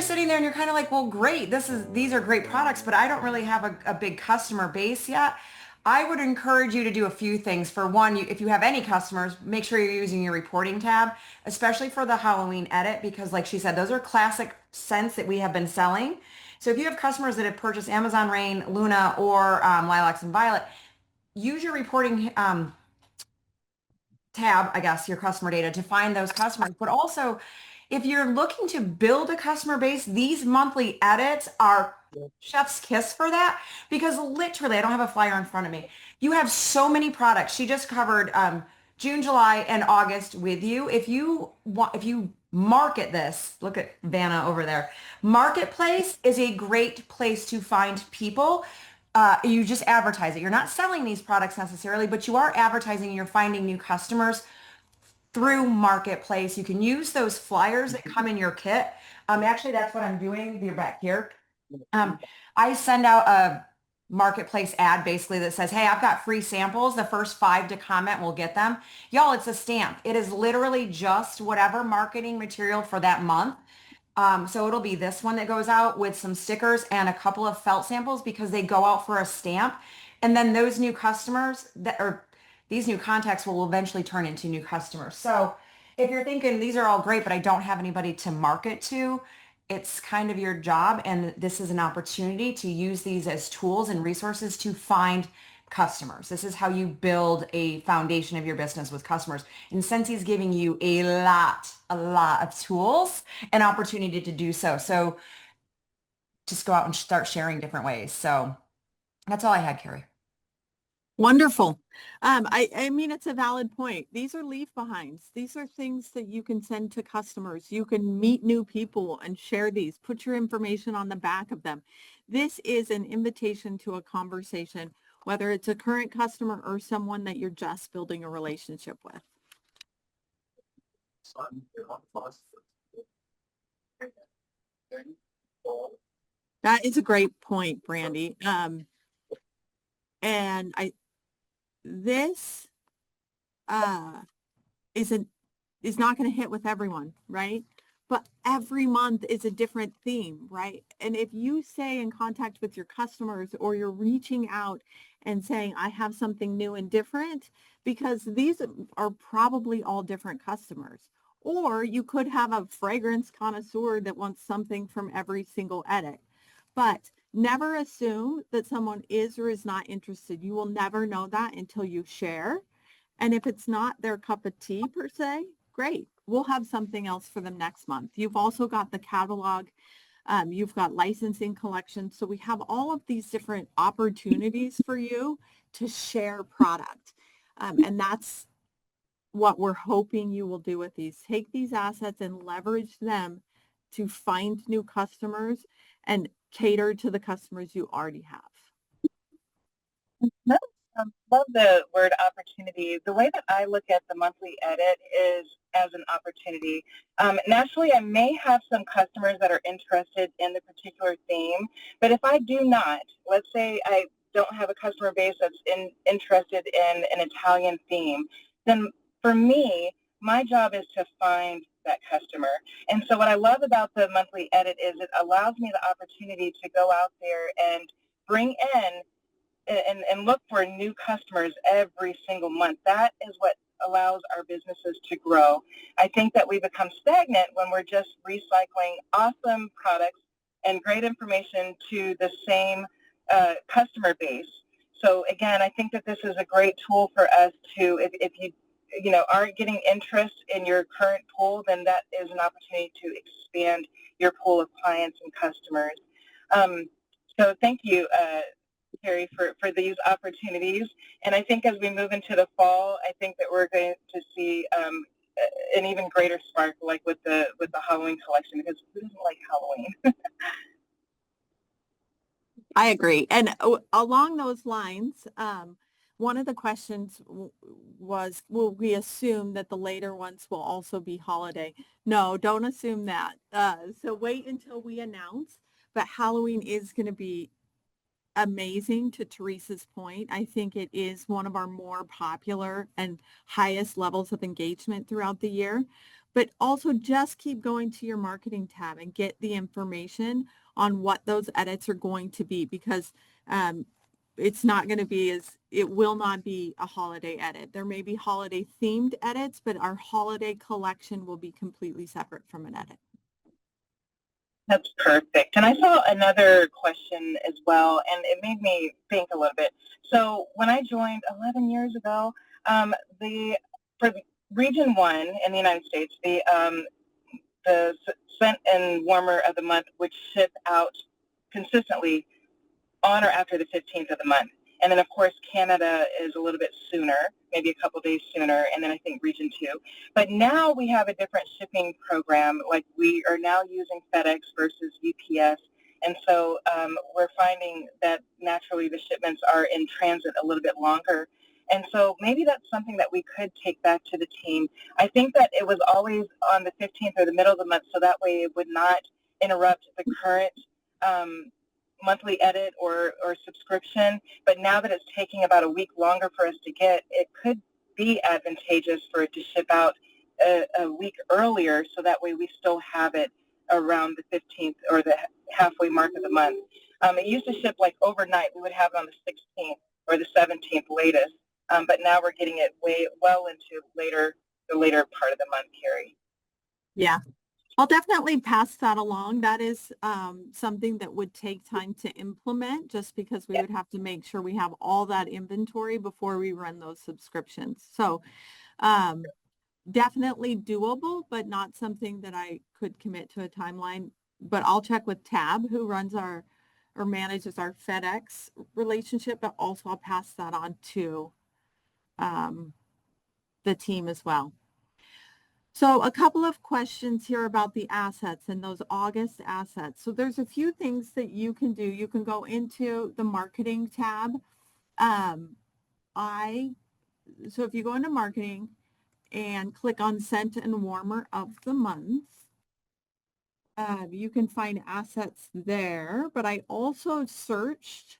you're sitting there and you're kind of like, well, great, these are great products, but I don't really have a big customer base yet. I would encourage you to do a few things. For one, if you have any customers, make sure you're using your reporting tab, especially for the Halloween edit, because like she said, those are classic scents that we have been selling. So if you have customers that have purchased Amazon Rain, Luna, or Lilacs and Violet, use your reporting tab, I guess, your customer data to find those customers. But also, if you're looking to build a customer base, these monthly edits are chef's kiss for that because literally, I don't have a flyer in front of me. You have so many products. She just covered June, July, and August with you. If you market this, look at Vanna over there. Marketplace is a great place to find people. You just advertise it. You're not selling these products necessarily, but you are advertising and you're finding new customers through Marketplace. You can use those flyers that come in your kit. Actually, that's what I'm doing. You're back here. I send out a Marketplace ad basically that says, hey, I've got free samples. The first 5 to comment will get them. Y'all, it's a stamp. It is literally just whatever marketing material for that month. So it'll be this one that goes out with some stickers and a couple of felt samples because they go out for a stamp. And then those new customers or these new contacts will eventually turn into new customers. So if you're thinking these are all great, but I don't have anybody to market to, it's kind of your job. And this is an opportunity to use these as tools and resources to find customers. This is how you build a foundation of your business with customers. And Scentsi's giving you a lot of tools and opportunity to do so. So just go out and start sharing different ways. So that's all I had, Carrie. Wonderful. I mean, it's a valid point. These are leave behinds. These are things that you can send to customers. You can meet new people and share these. Put your information on the back of them. This is an invitation to a conversation, whether it's a current customer or someone that you're just building a relationship with. That is a great point, Brandy. And this is not going to hit with everyone, right? But every month is a different theme, right? And if you stay in contact with your customers or you're reaching out and saying, I have something new and different, because these are probably all different customers. Or you could have a fragrance connoisseur that wants something from every single edit. But never assume that someone is or is not interested. You will never know that until you share. And if it's not their cup of tea per se, great. We'll have something else for them next month. You've also got the catalog. You've got licensing collections. So we have all of these different opportunities for you to share product. And that's what we're hoping you will do with these. Take these assets and leverage them to find new customers and cater to the customers you already have. Love the word opportunity. The way that I look at the monthly edit is as an opportunity. Naturally, I may have some customers that are interested in the particular theme, but if I do not, let's say I don't have a customer base that's interested in an Italian theme, then for me, my job is to find that customer. And so what I love about the monthly edit is it allows me the opportunity to go out there and bring in and look for new customers every single month. That is what allows our businesses to grow. I think that we become stagnant when we're just recycling awesome products and great information to the same customer base. So again, I think that this is a great tool for us to, if you aren't getting interest in your current pool, then that is an opportunity to expand your pool of clients and customers. So thank you, Carrie, for these opportunities. And I think as we move into the fall, I think that we're going to see an even greater spark, like with the Halloween collection, because who doesn't like Halloween? I agree. And along those lines, one of the questions was, will we assume that the later ones will also be holiday? No, don't assume that. So wait until we announce. But Halloween is going to be amazing. To Teresa's point, I think it is one of our more popular and highest levels of engagement throughout the year. but also just keep going to your marketing tab and get the information on what those edits are going to be, because it's not going to be it will not be a holiday edit. There may be holiday themed edits, but our holiday collection will be completely separate from an edit. That's perfect. And I saw another question as well, and it made me think a little bit. So when I joined 11 years ago, for the Region 1 in the United States, the scent and warmer of the month would ship out consistently on or after the 15th of the month. And then, of course, Canada is a little bit sooner, maybe a couple days sooner, and then I think Region 2. But now we have a different shipping program. Like, we are now using FedEx versus UPS. And so we're finding that naturally the shipments are in transit a little bit longer. And so maybe that's something that we could take back to the team. I think that it was always on the 15th or the middle of the month, so that way it would not interrupt the current monthly edit or subscription. But now that it's taking about a week longer for us to get, it could be advantageous for it to ship out a week earlier, so that way we still have it around the 15th or the halfway mark of the month. It used to ship like overnight. We would have it on the 16th or the 17th latest, but now we're getting it well into the later part of the month, Carrie. Yeah. I'll definitely pass that along. That is something that would take time to implement, just because we would have to make sure we have all that inventory before we run those subscriptions. So definitely doable, but not something that I could commit to a timeline. But I'll check with Tab, who runs or manages our FedEx relationship, but also I'll pass that on to the team as well. So a couple of questions here about the assets and those August assets. So there's a few things that you can do. You can go into the marketing tab. So if you go into marketing and click on scent and warmer of the month, you can find assets there. But I also searched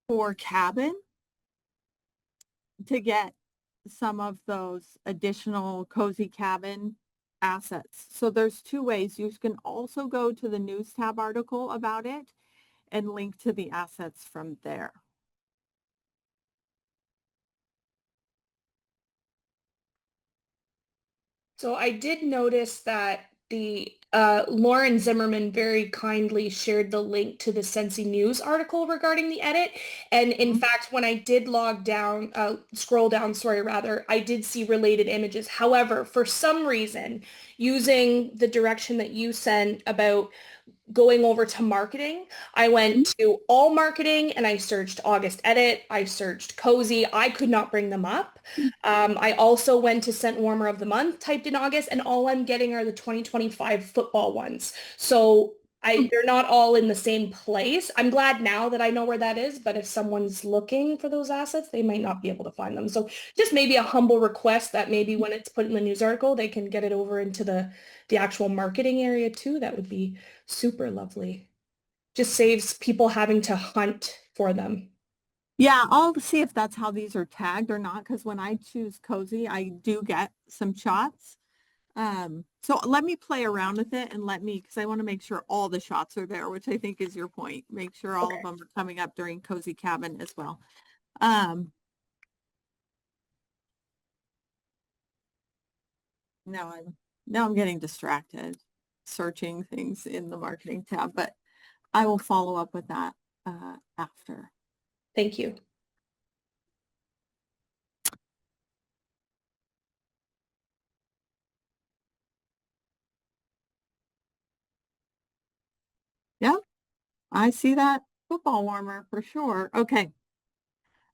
for cabin to get some of those additional Cozy Cabin assets. So there's two ways. You can also go to the news tab article about it and link to the assets from there. So I did notice that the Lauren Zimmerman very kindly shared the link to the Scentsy News article regarding the edit. And in fact, when I did scroll down, I did see related images. However, for some reason, using the direction that you sent about going over to marketing, I went to all marketing and I searched August edit. I searched Cozy. I could not bring them up. I also went to scent warmer of the month, typed in August, and all I'm getting are the 2025 football ones. So they're not all in the same place. I'm glad now that I know where that is, but if someone's looking for those assets, they might not be able to find them. So just maybe a humble request that maybe when it's put in the news article, they can get it over into the actual marketing area too. That would be super lovely. Just saves people having to hunt for them. Yeah, I'll see if that's how these are tagged or not, because when I choose Cozy, I do get some shots. So let me play around with it and because I want to make sure all the shots are there, which I think is your point. Make sure all of them are coming up during Cozy Cabin as well. Now I'm getting distracted searching things in the marketing tab, but I will follow up with that after. Thank you. Yep, I see that football warmer for sure. Okay.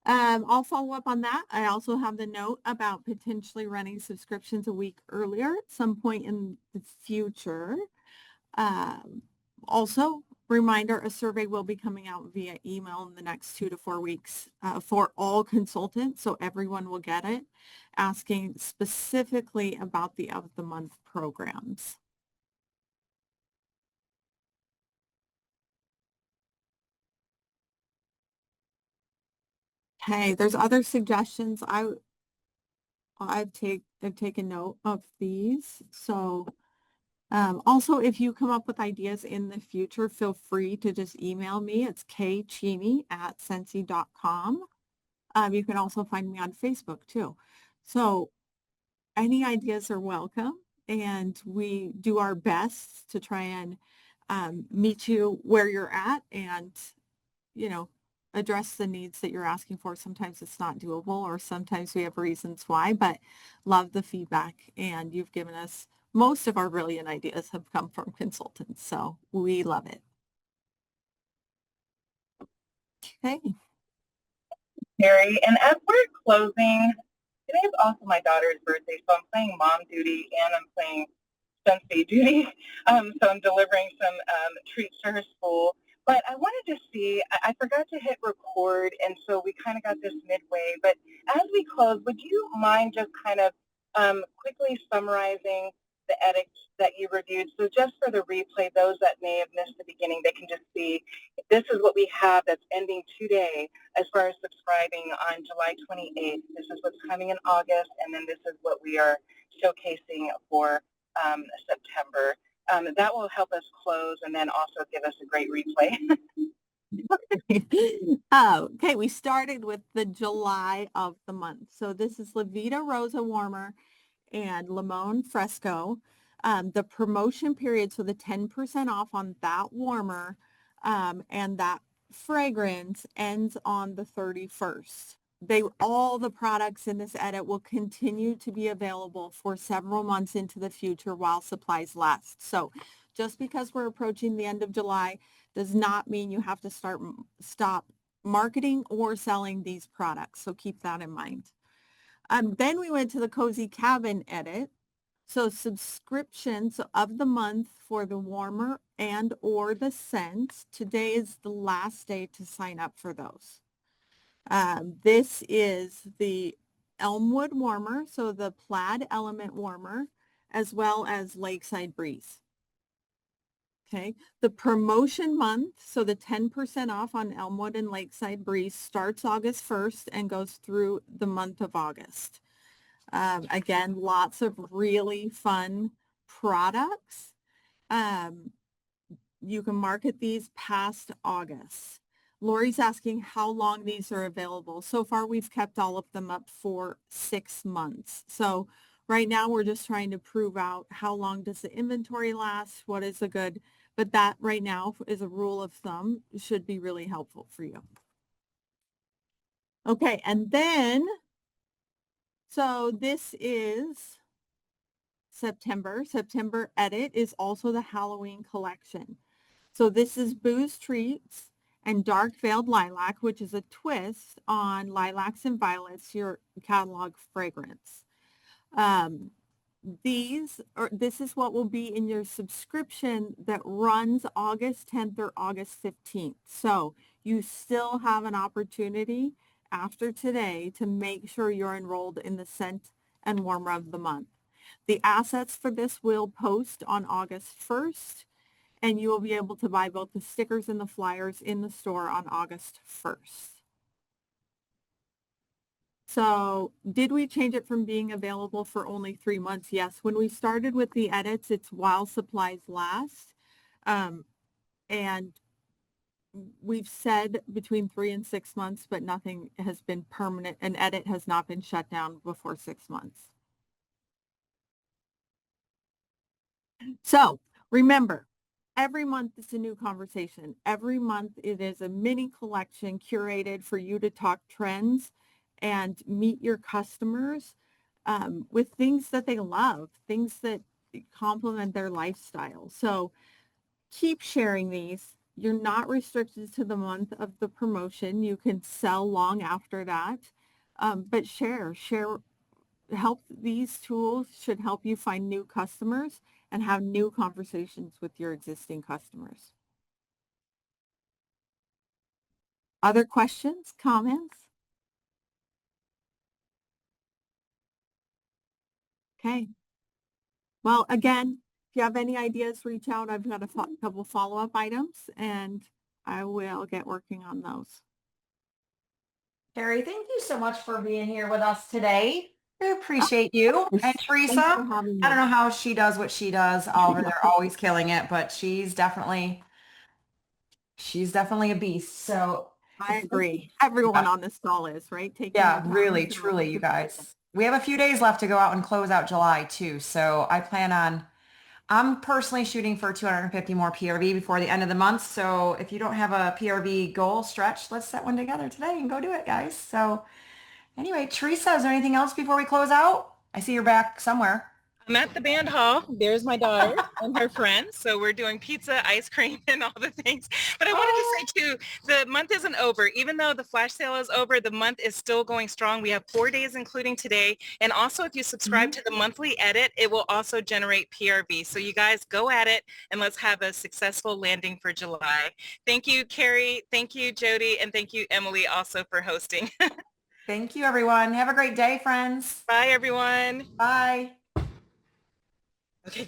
I'll follow up on that. I also have the note about potentially running subscriptions a week earlier at some point in the future. Also, reminder, a survey will be coming out via email in the next 2 to 4 weeks for all consultants, so everyone will get it, asking specifically about the of the month programs. Okay, there's other suggestions. I've taken note of these. So also, if you come up with ideas in the future, feel free to just email me. It's kcheney@scentsy.com. You can also find me on Facebook too. So any ideas are welcome, and we do our best to try and meet you where you're at and, you know, address the needs that you're asking for. Sometimes it's not doable, or sometimes we have reasons why, but love the feedback. And you've given us most of our brilliant ideas have come from consultants. So we love it. Okay. Terry, and as we're closing, today is also my daughter's birthday, so I'm playing mom duty and I'm playing Sensei duty. So I'm delivering some treats to her school. But I wanted to see, I forgot to hit record, and so we kind of got this midway. But as we close, would you mind just kind of quickly summarizing the edits that you reviewed? So just for the replay, those that may have missed the beginning, they can just see this is what we have that's ending today as far as subscribing on July 28th. This is what's coming in August, and then this is what we are showcasing for September. That will help us close and then also give us a great replay. Okay, we started with the July of the month. So this is La Vita Rosa Warmer and Limon Fresco. The promotion period, so the 10% off on that warmer and that fragrance ends on the 31st. All the products in this edit will continue to be available for several months into the future while supplies last. So just because we're approaching the end of July does not mean you have to stop marketing or selling these products. So keep that in mind. Then we went to the Cozy Cabin edit. So subscriptions of the month for the warmer and or the scent. Today is the last day to sign up for those. This is the Elmwood warmer, so the Plaid Element warmer, as well as Lakeside Breeze. Okay, the promotion month, so the 10% off on Elmwood and Lakeside Breeze starts August 1st and goes through the month of August. Again, lots of really fun products. You can market these past August. Lori's asking how long these are available. So far, we've kept all of them up for 6 months. So right now, we're just trying to prove out how long does the inventory last, what is a good, but that right now is a rule of thumb, should be really helpful for you. Okay, and then, so this is September. September edit is also the Halloween collection. So this is Booze Treats and Dark Veiled Lilac, which is a twist on Lilacs and Violets, your catalog fragrance. This is what will be in your subscription that runs August 10th or August 15th. So you still have an opportunity after today to make sure you're enrolled in the scent and warmer of the month. The assets for this will post on August 1st, and you will be able to buy both the stickers and the flyers in the store on August 1st. So did we change it from being available for only 3 months? Yes. When we started with the edits, it's while supplies last. And we've said between 3 and 6 months, but nothing has been permanent. An edit has not been shut down before 6 months. So remember, every month it's a new conversation. Every month it is a mini collection curated for you to talk trends and meet your customers with things that they love, things that complement their lifestyle. So keep sharing these. You're not restricted to the month of the promotion. You can sell long after that, but share. These tools should help you find new customers and have new conversations with your existing customers. Other questions, comments? Okay. Well, again, if you have any ideas, reach out. I've got a couple follow-up items and I will get working on those. Terry, thank you so much for being here with us today. I appreciate you. And Thanks Teresa, for having I don't me. know how she does what she does. Oliver, they're always killing it, but she's definitely a beast. So I it's, agree. Everyone yeah, on this call is, right? Taking yeah, their really, time to truly, you participate. guys. We have a few days left to go out and close out July too. So I'm personally shooting for 250 more PRV before the end of the month. So if you don't have a PRV goal stretch, let's set one together today and go do it, guys. So anyway, Teresa, is there anything else before we close out? I see you're back somewhere. I'm at the band hall. There's my daughter and her friends. So we're doing pizza, ice cream, and all the things. But I wanted to say too, the month isn't over. Even though the flash sale is over, the month is still going strong. We have 4 days, including today. And also, if you subscribe to the monthly edit, it will also generate PRV. So you guys go at it and let's have a successful landing for July. Thank you, Carrie. Thank you, Jody. And thank you, Emily, also for hosting. Thank you, everyone. Have a great day, friends. Bye, everyone. Bye.